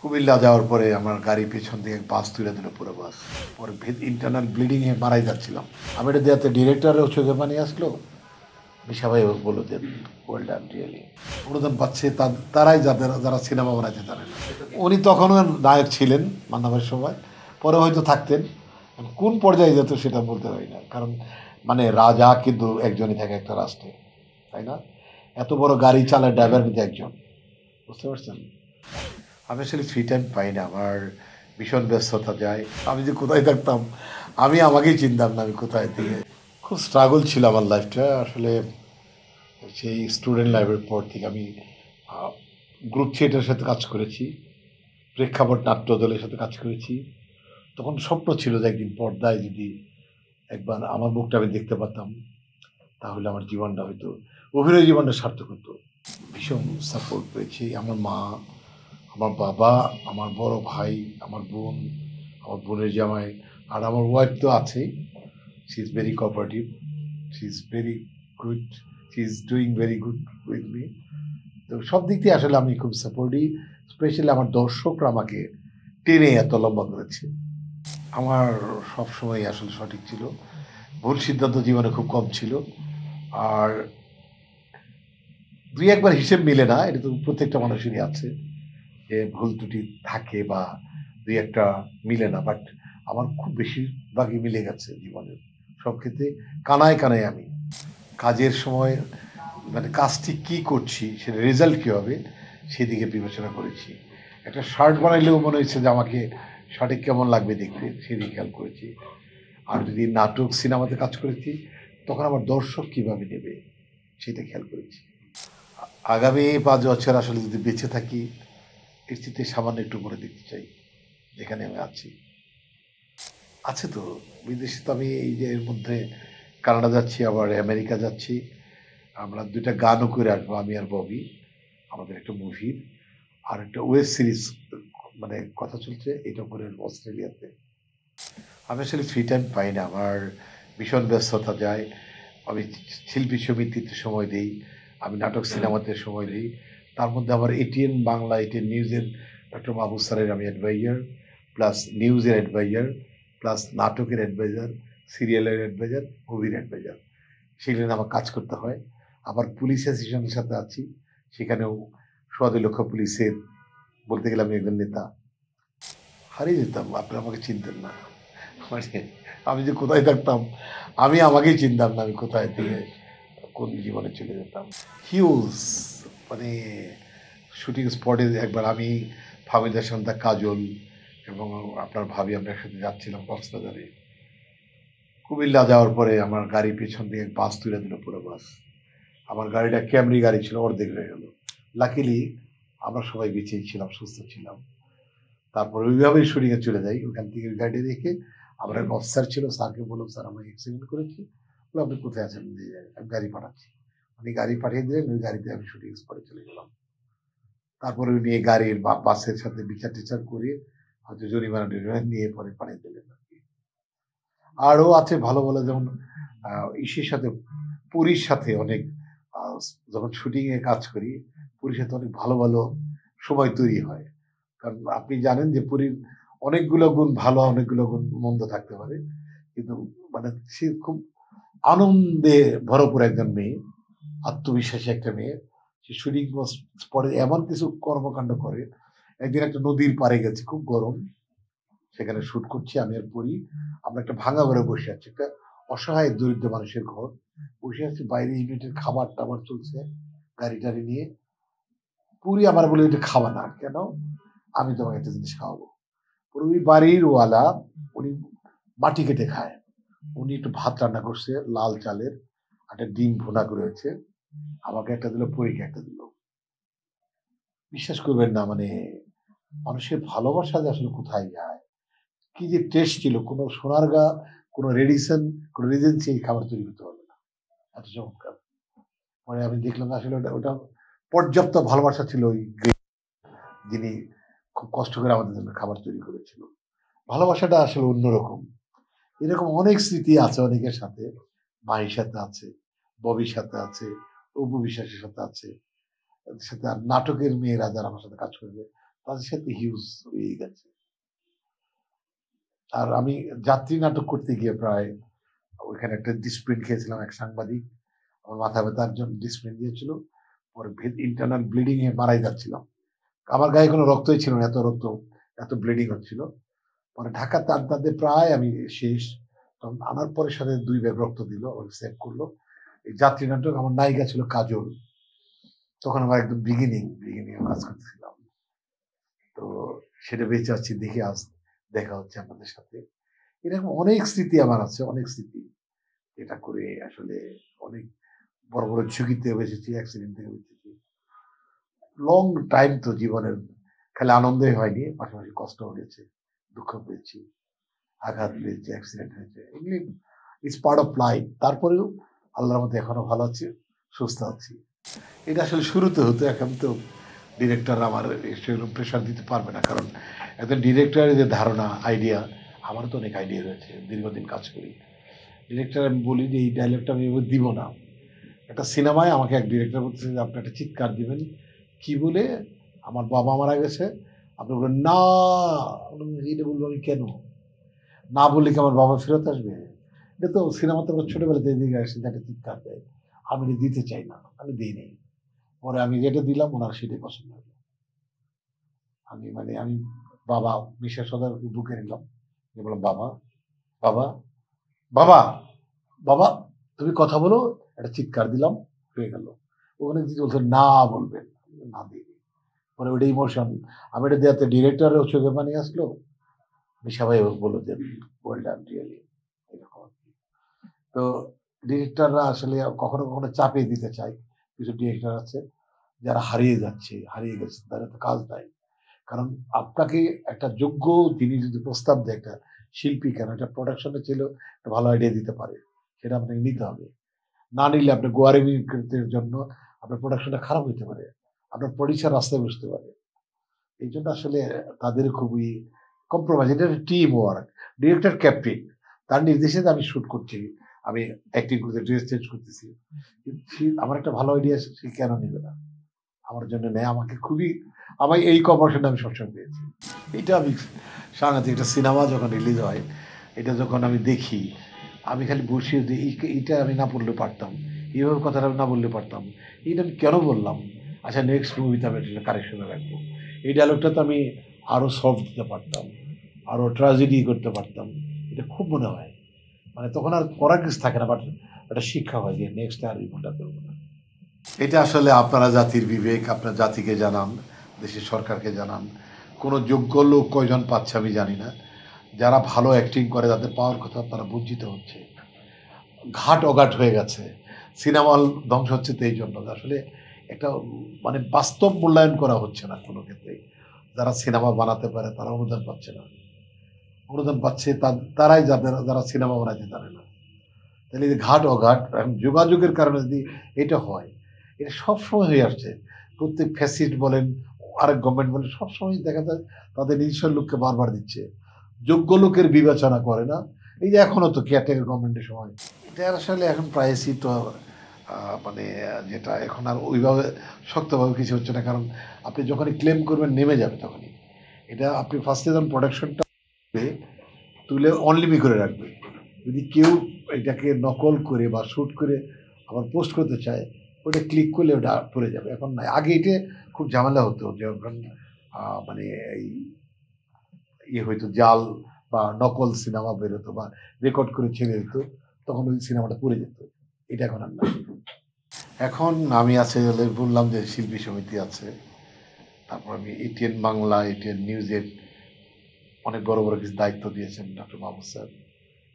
কুমিল্লা যাওয়ার পরে আমার গাড়ির পেছন থেকে বাস তুলে দিল, পুরো বাস। পরে ইন্টারনাল ব্লিডিংয়ে মারাই যাচ্ছিলাম। আমি এটা দেওয়াতে ডিরেক্টরের চোখে পানি আসলো। মিশা ভাই বললো যে ওয়েল ডান, রিয়েলি অনুদান পাচ্ছে তারাই, যারা সিনেমা বানাইতে জানে না। উনি তখনও নায়ক ছিলেন মান্নাভাইয়ের সময়, পরে হয়তো থাকতেন। কোন পর্যায়ে যেত সেটা বলতে পারি না, কারণ মানে রাজা কিন্তু একজনই থাকে একটা রাষ্ট্রে, তাই না? এত বড় গাড়ি চালায় ড্রাইভার কিন্তু একজন, বুঝতে পারছেন? আমি আসলে ফ্রি টাইম পাই না, আমার ভীষণ ব্যস্ততা যায়। আমি যে কোথায় থাকতাম আমি আমাকেই চিনতাম না, আমি কোথায় থেকে। খুব স্ট্রাগল ছিল আমার লাইফটা আসলে। সেই স্টুডেন্ট লাইফের পর থেকে আমি গ্রুপ থিয়েটারের সাথে কাজ করেছি, প্রেক্ষাপট নাট্য দলের সাথে কাজ করেছি। তখন স্বপ্ন ছিল যে একদিন পর্দায় যদি একবার আমার মুখটা আমি দেখতে পারতাম, তাহলে আমার জীবনটা হয়তো, অভিনয় জীবনটা সার্থক হতো। ভীষণ সাপোর্ট পেয়েছি আমার মা, আমার বাবা, আমার বড় ভাই, আমার বোন, আমার বোনের জামাই, আর আমার ওয়াইফ তো আছেই। She is very cooperative, she is very good, she is doing very good with me. তো সব দিক দিয়ে আসলে আমি খুব সাপোর্টিভ। স্পেশালি আমার দর্শকরা আমাকে টেনে এত লম্বা করেছে। আমার সবসময় আসলে সঠিক ছিল, ভুল সিদ্ধান্ত জীবনে খুব কম ছিল। আর দুই একবার হিসেব মিলে না, এটা তো প্রত্যেকটা মানুষেরই আছে যে ভুল ত্রুটি থাকে বা দুই একটা মিলে না, বাট আমার খুব বেশিরভাগই মিলে গেছে জীবনের সব ক্ষেত্রে। কানায় কানায় আমি কাজের সময় মানে কাজটি কী করছি, সেটা রেজাল্ট কী হবে সেদিকে বিবেচনা করেছি। একটা শার্ট বানাইলেও মনে হচ্ছে যে আমাকে সঠিক কেমন লাগবে দেখতে, সেদিকে খেয়াল করেছি। আর যদি নাটক সিনেমাতে কাজ করেছি, তখন আমার দর্শক কীভাবে নেবে সেটা খেয়াল করেছি। আগামী 5 বছর আসলে যদি বেঁচে থাকি, এর চেয়ে সামান্য একটু করে দেখতে চাই যেখানে আমি আছি। আছে তো বিদেশে, তো আমি এই যে এর মধ্যে কানাডা যাচ্ছি, আবার আমেরিকা যাচ্ছি। আমরা 2টা গানও করে আসবো, আমি আর ববি। আমাদের একটা মুভির আর একটা ওয়েব সিরিজ মানে কথা চলছে, এটা করে অস্ট্রেলিয়াতে। আমি আসলে ফ্রি টাইম পাই না, আমার ভীষণ ব্যস্ততা যায়। আমি শিল্পী সমিতিতে সময় দিই, আমি নাটক সিনেমাতে সময় দিই। তার মধ্যে আমার এটিএন বাংলা, এটিএন নিউজের ডক্টর মাহবুব স্যারের আমি অ্যাডভাইজার, প্লাস নিউজের অ্যাডভাইজার, প্লাস নাটকের অ্যাডভাইজার, সিরিয়ালের অ্যাডভাইজার, মুভির অ্যাডভাইজার। সেগুলো আমার কাজ করতে হয়। আবার পুলিশ অ্যাসোসিয়েশনের সাথে আছি, সেখানেও 2.5 লক্ষ পুলিশের, বলতে গেলে আমি একজন নেতা। হারিয়ে যেতাম, আপনি আমাকে চিনতেন না। মানে আমি যে কোথায় থাকতাম আমি আমাকেই চিনতাম না, আমি কোথায় থেকে কোন জীবনে চলে যেতাম। হিউজ মানে শুটিং স্পটে একবার আমি, ফাহমিদা সন্ধ্যা, কাজল এবং আপনার ভাবি, আমরা একসাথে যাচ্ছিলাম কক্সবাজারে। কুমিল্লা যাওয়ার পরে আমার গাড়ির পেছন থেকে বাস তুলে দিল, পুরো বাস। আমার গাড়িটা ক্যামরি গাড়ি ছিল, অর্ধেক হয়ে গেল। লাকিলি আমরা সবাই বেঁচেই ছিলাম, সুস্থ ছিলাম। তারপর ওইভাবেই শুটিংয়ে চলে যাই। ওখান থেকে ওই গাড়িটা রেখে আমার এক অফিসার ছিল, স্যারকে বললাম স্যার আমি অ্যাক্সিডেন্ট করেছি। বলে আপনি কোথায় আছেন? যে আমি গাড়ি পাঠাচ্ছি। উনি গাড়ি পাঠিয়ে দিলেন, ওই গাড়িতে আমি শুটিং স্পটে চলে গেলাম। তারপরে উনি এই গাড়ির বা বাসের সাথে বিচার টিচার করে হয়তো জরিমানা টরিমানা নিয়ে পরে পাঠিয়ে দিলেন আর কি। আরও আছে ভালো ভালো, যেমন ইসের সাথে, পুরীর সাথে অনেক যখন শুটিংয়ে কাজ করি, পুরীর সাথে অনেক ভালো ভালো সময় তৈরি হয়। কারণ আপনি জানেন যে পুরীর অনেকগুলো গুণ ভালো, অনেকগুলো গুণ মন্দ থাকতে পারে, কিন্তু মানে সে খুব আনন্দে ভরপুর একজন মেয়ে, আত্মবিশ্বাসী একটা মেয়ে। সে শুটিং স্পটে এমন কিছু কর্মকাণ্ড করে। একদিন একটা নদীর পাড়ে গেছি, খুব গরম, সেখানে শুট করছি আমি আর পুরি। আমরা একটা ভাঙা ঘরে বসে আছি, একটা অসহায় দরিদ্র মানুষের ঘর, বসে আছি। বাইরে ইউনিটের খাবার টাবার চলছে, গাড়ি টাড়ি নিয়ে। পুরি আমার বলে, এটা খাওয়া না কেন, আমি তোমাকে একটা জিনিস খাওয়াবো। ওই বাড়ির ওয়ালা, উনি মাটি কেটে খায়। উনি একটু ভাত রান্না করছে লাল চালের, একটা ডিম ভুনা করেছে, আমাকে একটা দিল, পরীকে একটা দিল। বিশ্বাস করবেন না, মানে মানুষের ভালোবাসা যে আসলে কোথায় যায়, কি যে টেস্ট ছিল। কোনো সোনারগা, কোনো রেডিসন, কোনো রিজেন্সি এই খাবার তৈরি করতে পারবে না, এত চমৎকার। মানে আমি দেখলাম আসলে ওটা ওটা পর্যাপ্ত ভালোবাসা ছিল ওই যিনি খুব কষ্ট করে আমাদের জন্য খাবার তৈরি করেছিল। ভালোবাসাটা আসলে অন্যরকম। এরকম অনেক স্মৃতি আছে অনেকের সাথে, মায়ের সাথে আছে, ববির সাথে আছে, অপু বিশ্বাসের সাথে আছে, সাথে আর নাটকের মেয়েরা যারা আমার সাথে কাজ করবে তাদের সাথে হিউজ হয়ে গেছে। আর আমি যাত্রী নাটক করতে গিয়ে প্রায় ওইখানে একটা ডিসপ্রিন খেয়েছিলাম, এক সাংবাদিক আমার মাথা ব্যথার জন্য ডিসপ্রিন দিয়েছিল, পরে ইন্টারনাল ব্লিডিং এ মারাই যাচ্ছিলাম। আমার গায়ে কোনো রক্তই ছিল না, এত রক্ত, এত ব্লিডিং হচ্ছিল। পরে ঢাকাতে আনতে প্রায় আমি শেষ, তখন আনার পরে সাথে 2 ব্যাগ রক্ত দিল, সেভ করলো। এই যাত্রী নাটক, আমার নায়িকা ছিল কাজল, তখন আমার একদম বিগিনিং কাজ করতেছিলাম। তো সেটা বেঁচে আছি, দেখে আজ দেখা হচ্ছে আপনাদের সাথে। এরকম অনেক স্মৃতি আমার আছে, অনেক স্মৃতি। এটা করে আসলে অনেক বড় বড় ঝুঁকিতে বেঁচেছি, অ্যাক্সিডেন্ট থেকে বেঁচেছি। লং টাইম তো জীবনের, খালি আনন্দই হয়নি, পাশাপাশি কষ্ট হয়েছে, দুঃখ পেয়েছি, আঘাত পেয়েছি, অ্যাক্সিডেন্ট হয়েছে, এগুলি ইটস পার্ট অফ লাইফ। তারপরেও আল্লাহর মধ্যে এখনো ভালো আছি, সুস্থ আছি। এটা আসলে শুরুতে হতো, এখন তো ডিরেক্টর আমার সেরকম প্রেশার দিতে পারবে না, কারণ একজন ডিরেক্টরের যে ধারণা, আইডিয়া, আমারও তো অনেক আইডিয়া রয়েছে, দীর্ঘদিন কাজ করি। ডিরেক্টর আমি বলি যে এই ডায়লগটা আমি এবার দিব না। একটা সিনেমায় আমাকে এক ডিরেক্টর বলতেছে যে আপনি একটা চিৎকার দিবেন, কি বলে আমার বাবা মারা গেছে, আপনি বলবেন না, এটা বলবো আমি কেন, না বললে কি আমার বাবা ফেরত আসবে? এটা তো সিনেমাতে আমরা ছোটবেলাতে এদিকে আসে একটা চিৎকার দেয়, আমি এটা দিতে চাই না, আমি দিইনি। পরে আমি যেটা দিলাম ওনার সেটাই পছন্দ হলো। আমি বাবা বিশ্বাস সদাকে বুকে নিলাম, বললাম বাবা বাবা বাবা বাবা, তুমি কথা বলো, একটা চিৎকার দিলাম, হয়ে গেল। ওখানে যদি বলতো না বলবেন, না দিই। পরে ওইটা ইমোশন, আমি এটা দেওয়াতে ডিরেক্টরের চোখে পানি আসলো, সবাই বললো যে ওয়েল ডান, রিয়েলি, এরকম। তো ডিরেক্টররা আসলে কখনো কখনো চাপিয়ে দিতে চায়। কিছু ডিরেক্টর আছে যারা হারিয়ে গেছে, তারা তো কাজ নাই। কারণ আপনাকে একটা যোগ্য যিনি যদি প্রস্তাব দেয়, একটা শিল্পী কেন একটা প্রোডাকশনে ছিল, একটা ভালো আইডিয়া দিতে পারে, সেটা আপনাকে নিতে হবে। না নিলে আপনি গোয়ারিমির জন্য আপনার প্রোডাকশনটা খারাপ হইতে পারে, আপনার প্রডিউসার রাস্তায় বসতে পারে। এই জন্য আসলে তাদের খুবই কম্প্রোমাইজ, এটা টিম ওয়ার্ক। ডিরেক্টর ক্যাপ্টেন, তার নির্দেশে আমি শুট করছি, আমি অ্যাক্টিং করতে, ড্রেস চেঞ্জ করতেছি, আমার একটা ভালো আইডিয়া, সে কেন নেবে না, আমার জন্য নেয়। আমাকে খুবই, আমার এই কমার্শনটা আমি সবসময় পেয়েছি। এটা আমি সাংঘাতিক, একটা সিনেমা যখন রিলিজ হয়, এটা যখন আমি দেখি, আমি খালি বসিয়ে দিই, এইটা আমি না বললে পারতাম, এইভাবে কথাটা না বললে পারতাম, এটা আমি কেন বললাম, আচ্ছা নেক্সট মুভিতে আমি এটা কারেকশনে রাখবো, এই ডায়লগটা তো আমি আরও সফট দিতে পারতাম, আরও ট্র্যাজেডি করতে পারতাম, এটা খুব মনে হয়। মানে তখন আর করার কিছু থাকে না, বাট একটা শিক্ষা হয় যে নেক্সট আর এই ভুলটা করবো না। এটা আসলে আপনারা জাতির বিবেক, আপনার জাতিকে জানান, দেশের সরকারকে জানান, কোনো যোগ্য লোক কয়জন পাচ্ছে আমি জানি না, যারা ভালো অ্যাক্টিং করে তাদের পাওয়ার কথা, তারা বঞ্চিত হচ্ছে, ঘাট অঘাট হয়ে গেছে, সিনেমা হল ধ্বংস হচ্ছে তো এই জন্য আসলে একটা মানে বাস্তব মূল্যায়ন করা হচ্ছে না কোনো ক্ষেত্রেই। যারা সিনেমা বানাতে পারে তারা অনুদান পাচ্ছে না, অনুদান পাচ্ছে তারাই যারা সিনেমা বানাতে পারে না। তাহলে যে ঘাট অঘাট, এখন যোগাযোগের কারণে যদি এটা হয়, এটা সবসময় হয়ে আসছে। প্রত্যেক ফ্যাসিস্ট বলেন, আরেক গভর্নমেন্ট বলেন, সবসময় দেখা যায় তাদের নিজস্ব লোককে বারবার দিচ্ছে, যোগ্য লোকের বিবেচনা করে না। এই যে এখনো তো কেয়ারটেকার গভর্নমেন্টের সময়, এটা আসলে এখন প্রাইসই তো মানে যেটা এখন আর ওইভাবে শক্তভাবে কিছু হচ্ছে না, কারণ আপনি যখনই ক্লেম করবেন নেমে যাবে তখনই। এটা আপনি ফার্স্টে যখন প্রোডাকশনটা তুলে অনলিমি করে রাখবেন, যদি কেউ এটাকে নকল করে বা শ্যুট করে আবার পোস্ট করতে চায়, ওটা ক্লিক করলে ওটা পড়ে যাবে। এখন নাই, আগে এটা খুব ঝামেলা হতো, যখন মানে এই ইয়ে হয়তো জাল বা নকল সিনেমা বেরোতো বা রেকর্ড করে ছেড়ে দিত, তখন ওই সিনেমাটা পড়ে যেত। এটা এখন আর না। এখন আমি আছে বললাম যে শিল্পী সমিতি আছে, তারপর আমি এটিএন বাংলা, এটিএন নিউজের অনেক বড় বড় কিছু দায়িত্ব দিয়েছেন ডক্টর মাহমুদ স্যার,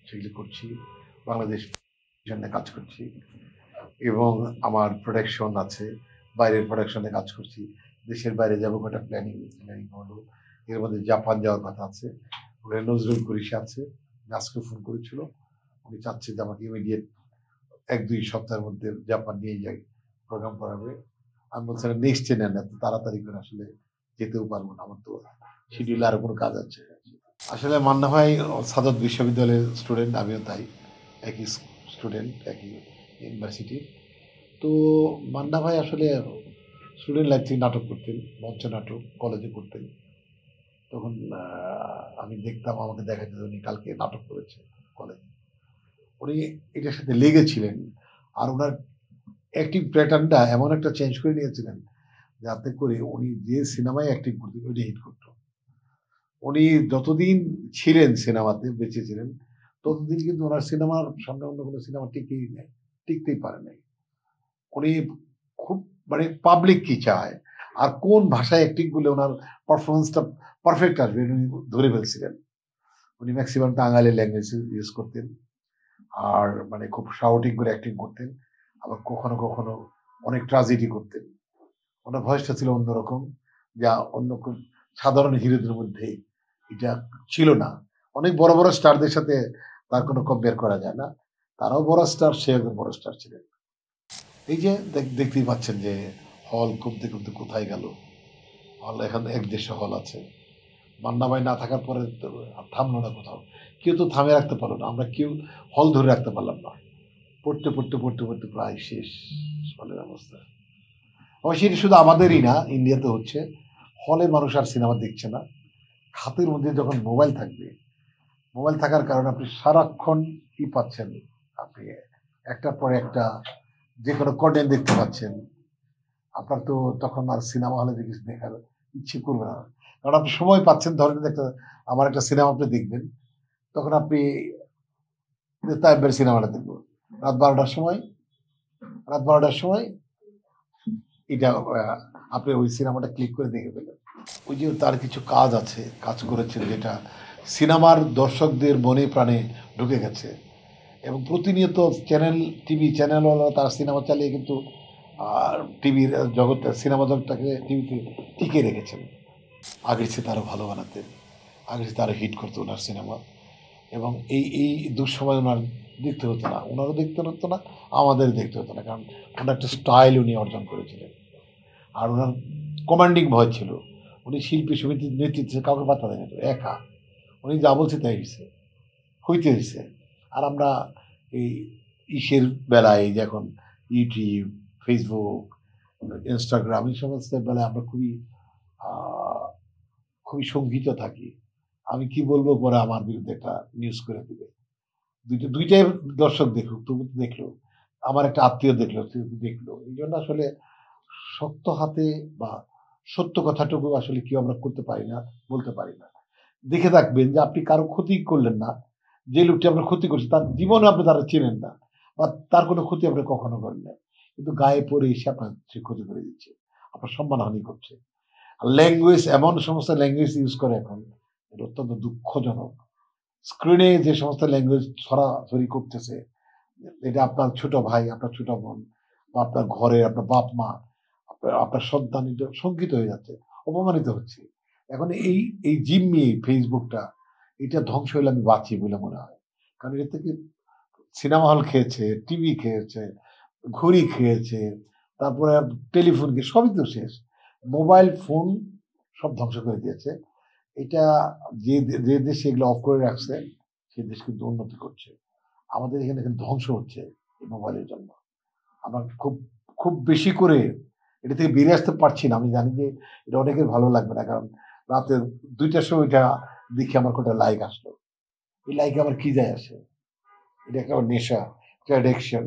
সেগুলি করছি, বাংলাদেশ জন্য কাজ করছি, এবং আমার প্রোডাকশন আছে, বাইরের প্রোডাকশনে কাজ করছি, দেশের বাইরে যাবো একটা প্ল্যানিং হলো, এর মধ্যে জাপান যাওয়ার কথা আছে, ওখানে নজরুল কুরিশি আছে, আজকে ফোন করেছিল, উনি চাচ্ছে যে আমাকে ইমিডিয়েট 1-2 সপ্তাহের মধ্যে জাপান নিয়ে যাই, প্রোগ্রাম করাবে। আমি বলছিলাম নেক্সট নেন, এত তাড়াতাড়ি করে আসলে যেতেও পারবো না, আমার তো শিডিউলে আরো কোনো কাজ আছে। আসলে মান্না ভাই সাদত বিশ্ববিদ্যালয়ের স্টুডেন্ট, আমিও তাই, একই স্টুডেন্ট, একই ইউনিভার্সিটি। তো মান্না ভাই আসলে স্টুডেন্ট লাইফ থেকে নাটক করতেন, মঞ্চ নাটক কলেজে করতেন। তখন আমি দেখতাম, আমাকে দেখা যেত উনি কালকে নাটক করেছে কলেজে। উনি এটার সাথে লেগেছিলেন, আর ওনার অ্যাক্টিং প্যাটার্নটা এমন একটা চেঞ্জ করে নিয়েছিলেন যাতে করে উনি যে সিনেমায় অ্যাক্টিং করতেন ওইটা হিট করত। উনি যতদিন ছিলেন সিনেমাতে, বেঁচে ছিলেন, ততদিন কিন্তু ওনার সিনেমার সামনে অন্য কোনো সিনেমা টিকতেই পারে নাই। উনি খুব মানে পাবলিক কি চায় আর কোন ভাষায় অ্যাক্টিং করলে ওনার পারফরমেন্সটা পারফেক্ট আসবে উনি ধরে ফেলছিলেন। উনি ম্যাক্সিমাম টাঙ্গাইলের ল্যাঙ্গুয়েজ ইউজ করতেন, আর মানে খুব শাউটিং করে অ্যাক্টিং করতেন, আবার কখনো কখনো অনেক ট্রাজেডি করতেন। ওনার ভয়েসটা ছিল অন্যরকম, যা অন্য খুব সাধারণ হিরোদের মধ্যে এটা ছিল না। অনেক বড় বড় স্টারদের সাথে তার কোনো কম্পেয়ার করা যায় না, তারাও বড় স্টার, সে একজন বড় স্টার ছিলেন। এই যে দেখতেই পাচ্ছেন যে হল কমতে কমতে কোথায় গেল। হল এখন এক দেশে হল আছে, মান্না ভাই না থাকার পরে থামলো না কোথাও, কেউ তো থামে রাখতে পারলো না, আমরা কেউ হল ধরে রাখতে পারলাম না। পড়তে পড়তে পড়তে পড়তে প্রায় শেষ হলের অবস্থা। অবশ্যই এটা শুধু আমাদেরই না, ইন্ডিয়াতে হচ্ছে। হলে মানুষ আর সিনেমা দেখছে না। হাতের মধ্যে যখন মোবাইল থাকবে, মোবাইল থাকার কারণে আপনি সারাক্ষণ কি পাচ্ছেন, আপনি একটার পরে একটা যে কোনো কন্টেন্ট দেখতে পাচ্ছেন। আপনার তো তখন আর সিনেমা হলে যে কিছু দেখার ইচ্ছে করবে না, কারণ আপনি সময় পাচ্ছেন। ধরেন আমার একটা সিনেমা আপনি দেখবেন, তখন আপনি তাইবের সিনেমাটা দেখবো রাত 12টার সময়, এটা আপনি ওই সিনেমাটা ক্লিক করে দেখে ফেলেন। ওই যে তার কিছু কাজ আছে, কাজ করেছেন যেটা সিনেমার দর্শকদের মনে প্রাণে ঢুকে গেছে, এবং প্রতিনিয়ত টিভি চ্যানেলওয়ালা তার সিনেমা চালিয়ে কিন্তু টিভির জগৎটা, সিনেমা জগৎটাকে টিভিতে টিকে রেখেছেন। আগের চেয়ে তারও ভালো বানাতেন, আগের চেয়ে তারও হিট করতো ওনার সিনেমা, এবং এই দুঃসময় ওনার দেখতে হতো না, ওনারও দেখতে হতো না, আমাদের দেখতে হতো না, কারণ ওনার একটা স্টাইল উনি অর্জন করেছিলেন। আর ওনার কমান্ডিং ভয় ছিল। উনি শিল্পী সমিতির নেতৃত্বে কাউকে পাত্তা দেন না, একা উনি যা বলছে তাই হইতে। আর আমরা এই ইসের বেলায়, যে এখন ইউটিউব, ফেসবুক, ইনস্টাগ্রাম, এই সমস্ত বেলায় আমরা খুবই শঙ্কিত থাকি। আমি কি বলবো, পরে আমার বিরুদ্ধে একটা নিউজ করে দিবে। দুইটাই দর্শক দেখুক, তবু দেখলো, আমার একটা আত্মীয় দেখলো। এই জন্য আসলে শক্ত হাতে বা সত্য কথাটুকু আসলে কেউ আমরা করতে পারি না, বলতে পারি না। দেখে থাকবেন যে আপনি কারো ক্ষতি করলেন না, যে লোকটি আপনার ক্ষতি করছে তার জীবনে আপনি তারা চেনেন না, বা তার কোনো ক্ষতি আপনি কখনো করেন না, কিন্তু গায়ে পড়ে এসে আপনার সে ক্ষতি করে দিচ্ছে, আপনার সম্মানহানি করছে। ল্যাঙ্গুয়েজ, এমন সমস্ত ল্যাঙ্গুয়েজ ইউজ করে এখন, এটা অত্যন্ত দুঃখজনক। স্ক্রিনে যে সমস্ত ল্যাঙ্গুয়েজ ছড়াছড়ি করতেছে, এটা আপনার ছোট ভাই, আপনার ছোট বোন, বা আপনার ঘরে আপনার বাপ মা, আপনার সন্তান, এটা শঙ্কিত হয়ে যাচ্ছে, অপমানিত হচ্ছে। এখন এই জিম্মি ফেসবুকটা, এটা ধ্বংস হলে আমি বাঁচি বলে মনে হয়। কারণ এর থেকে সিনেমা হল খেয়েছে, টিভি খেয়েছে, ঘড়ি খেয়েছে, তারপরে টেলিফোন খেয়ে, সবই তো শেষ। মোবাইল ফোন সব ধ্বংস করে দিয়েছে। এটা যে দেশে এগুলো অফ করে রাখছে, সেই দেশ কিন্তু উন্নতি করছে। আমাদের এখানে ধ্বংস হচ্ছে এই মোবাইলের জন্য। আমরা খুব খুব বেশি করে এটা থেকে বেরিয়ে আসতে পারছি না। আমি জানি যে এটা অনেকের ভালো লাগবে না, কারণ রাতে 2টার সময় এটা দেখে আমার কোটা লাইক আসলো। এই লাইকে আমার কি যায় আসে? এটা একটা নেশা, একটা অ্যাডিকশন।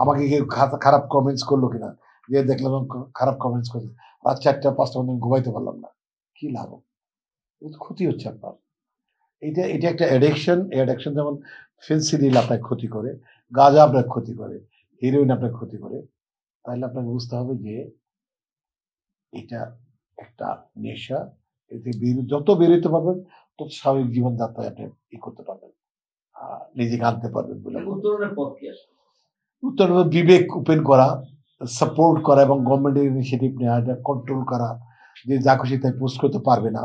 আমাকে কেউ খারাপ কমেন্টস করলো কিনা, যে দেখলাম খারাপ কমেন্টস করছে, রাত 4টা 5টা পর্যন্ত ঘুমাইতে পারলাম না, কি লাভ? ক্ষতি হচ্ছে আপনার। এটা একটা অ্যাডিকশন। এই অ্যাডিকশন যেমন ফেন্সিডিল আপনাকে ক্ষতি করে, গাঁজা আপনাকে ক্ষতি করে, হিরোইন আপনাকে ক্ষতি করে, তাহলে আপনাকে বুঝতে হবে যে এটা একটা নেশা। এতে যত বেরোতে পারবেন, তত স্বাভাবিক জীবনযাত্রায় আপনি করতে পারবেন, নিজেকে আনতে পারবেন বলে। উত্তর বিবেক ওপেন করা, সাপোর্ট করা, এবং গভর্নমেন্টের ইনিশিয়েটিভ নেওয়া, এটা কন্ট্রোল করা, যে যা খুশি তাই পোস্ট করতে পারবে না,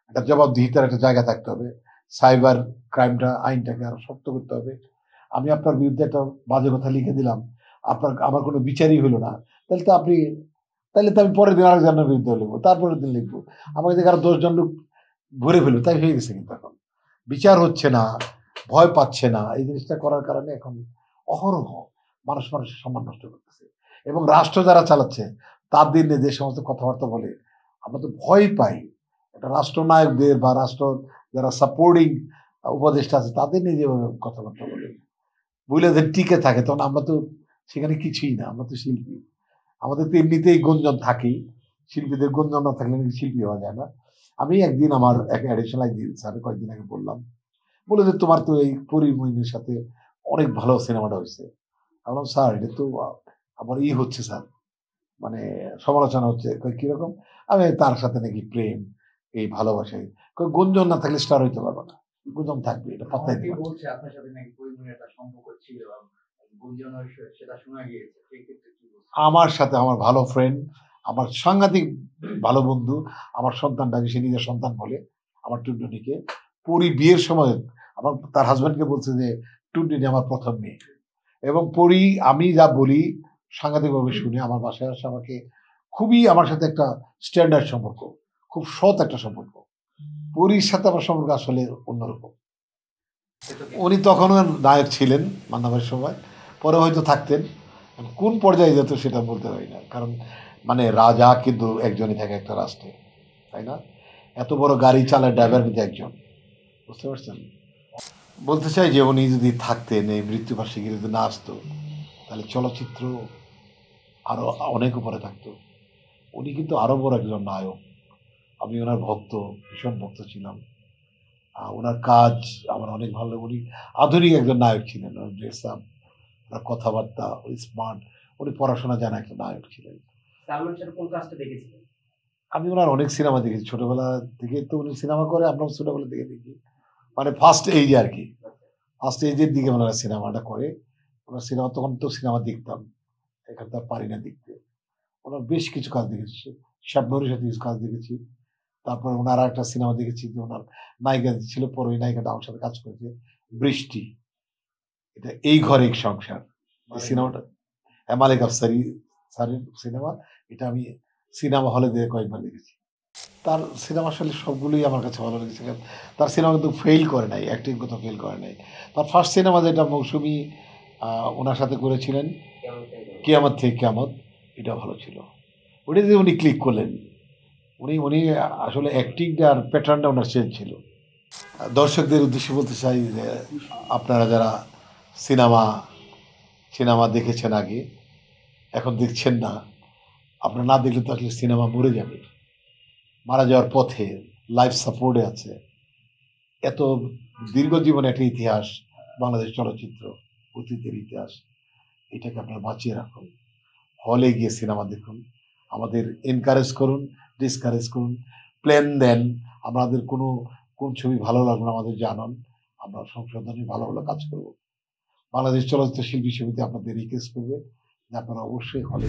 একটা জবাবদিহিতার একটা জায়গা থাকতে হবে। সাইবার ক্রাইমটা, আইনটাকে আরো শক্ত করতে হবে। আমি আপনার বিরুদ্ধে একটা বাজে কথা লিখে দিলাম, আমার কোনো বিচারই হলো না, তাহলে তো আমি পরের দিন আরেকজনের বিরুদ্ধে লিখবো, তারপরের দিন লিখবো, আমাকে দেখে আরো 10 জন লোক ভরে ফেলবো, তাই হয়ে গেছে। কিন্তু এখন বিচার হচ্ছে না, ভয় পাচ্ছে না। এই জিনিসটা করার কারণে এখন অহরহ মানুষের সম্মান নষ্ট করতেছে, এবং রাষ্ট্র যারা চালাচ্ছে তাদের নিয়ে যে সমস্ত কথাবার্তা বলে আমরা তো ভয় পাই। একটা রাষ্ট্রনায়কদের বা রাষ্ট্র যারা সাপোর্টিং উপদেষ্টা আছে তাদের নিয়ে যেভাবে কথাবার্তা বলে বলে যে টিকে থাকে, তখন আমরা তো সেখানে কিছুই না, আমরা তো শিল্পী। আমাদের তো এমনিতেই গুঞ্জন থাকেই, শিল্পীদের গুঞ্জন না থাকলে শিল্পী হওয়া যায় না। আমি একদিন আমার এক অ্যাডিশনাল স্যার কয়েকদিন আগে বললাম, বলে যে তোমার তো এই পরিমণির সাথে অনেক ভালো সিনেমাটা হয়েছে। আমি বললাম স্যার এটা তো আবার হচ্ছে স্যার, মানে সমালোচনা হচ্ছে। কিরকম? আমি তার সাথে নাকি প্রেম, এই ভালোবাসায় গুঞ্জন না থাকলে স্টার হইতে পারবো না, গুঞ্জন থাকবে, এটা পাত্তাই দিবে না। আপনার সাথে নাকি পরিমণির একটা সম্পর্ক ছিল, গুঞ্জন সেটা শোনা গিয়েছে, সেই ক্ষেত্রে কি বলছেন? আমার সাথে আমার ভালো ফ্রেন্ড, আমার সাংঘাতিক ভালো বন্ধু, আমার সন্তানটাকে সে নিজের সন্তান বলে, আমার টুনটুনিকে পরি বিয়ের সময় আমার তার হাজব্যান্ডকে বলছে যে টুনটুনি আমার প্রথম মেয়ে। এবং পরি আমি যা বলি সাংঘাতিকভাবে শুনে আমার বাসায় আসে, আমাকে খুবই আমার সাথে একটা স্ট্যান্ডার্ড সম্পর্ক, খুব সৎ একটা সম্পর্ক। পরির সাথে আমার সম্পর্ক আসলে অন্যরকম। উনি তখনও নায়ক ছিলেন মান্নাভাইয়ের সময়, পরে হয়তো থাকতেন, কোন পর্যায়ে যেত সেটা বলতে পারি না, কারণ মানে রাজা কিন্তু একজনই থাকে একটা রাষ্ট্রে, তাই না? এত বড় গাড়ি চালায় ড্রাইভার কিন্তু একজন, বুঝতে পারছেন? বলতে চাই যে উনি যদি থাকতেন, এই মৃত্যুবার্ষিকী যদি না আসতো, তাহলে চলচ্চিত্র আরো অনেক উপরে থাকতো। উনি কিন্তু আরো বড় একজন নায়ক। আমি ওনার ভক্ত, ভীষণ ভক্ত ছিলাম। ওনার কাজ আমার অনেক ভালো লাগে। উনি আধুনিক একজন নায়ক ছিলেন, ওনার ড্রেস আপ, ওনার কথাবার্তা, উনি স্মার্ট, উনি পড়াশোনা জানা একটা নায়ক ছিলেন। আমি ওনার অনেক সিনেমা দেখেছি ছোটবেলা থেকে, তো উনি সিনেমা করে আমরা ছোটবেলা থেকে দেখি, মানে ফার্স্ট এইজ আর কি, ফার্স্ট এইজের দিকে ওনারা সিনেমাটা করে। ওনার সিনেমা তখন তো সিনেমা দেখতাম, এখন তো আর পারি না দেখতে। ওনার বেশ কিছু কাজ দেখেছি, শাবনূরের সাথে কিছু কাজ দেখেছি। তারপর ওনার একটা সিনেমা দেখেছি যে ওনার নায়িকা ছিল, পরে ওই নায়িকাটা আমার সাথে কাজ করেছে, বৃষ্টি। এটা এই ঘরে এক সংসার, এই সিনেমাটা মালিক আফসারি স্যারের সিনেমা। এটা আমি সিনেমা হলে দিয়ে কয়েকবার দেখেছি। তার সিনেমা আসলে সবগুলোই আমার কাছে ভালো লেগেছে, কারণ তার সিনেমা কিন্তু ফেল করে নাই, অ্যাক্টিং কোথাও ফেল করে নাই। তার ফার্স্ট সিনেমা যেটা মৌসুমী ওনার সাথে করেছিলেন, কিয়ামত থেকে কিয়ামত, এটা ভালো ছিল। ওটাতে উনি ক্লিক করলেন, উনি উনি আসলে অ্যাক্টিংটা আর প্যাটার্নটা ওনার চেঞ্জ ছিল। দর্শকদের উদ্দেশ্যে বলতে চাই যে আপনারা যারা সিনেমা সিনেমা দেখেছেন আগে, এখন দেখছেন না, আপনারা না দেখলে তো আসলে সিনেমা মরে যাবে, মারা যাওয়ার পথে, লাইফ সাপোর্টে আছে। এত দীর্ঘ জীবনে একটা ইতিহাস, বাংলাদেশ চলচ্চিত্র অতীতের ইতিহাস, এটাকে আপনারা বাঁচিয়ে রাখুন। হলে গিয়ে সিনেমা দেখুন, আমাদের এনকারেজ করুন, ডিসকারেজ করুন, প্ল্যান দেন। আমাদের কোন ছবি ভালো লাগলো আমাদের জানান, আমরা সংশোধনে ভালো ভালো কাজ করব। বাংলাদেশ চলচ্চিত্র শিল্পী সমিতি আপনাদের রিকোয়েস্ট করবে যে আপনারা অবশ্যই হলে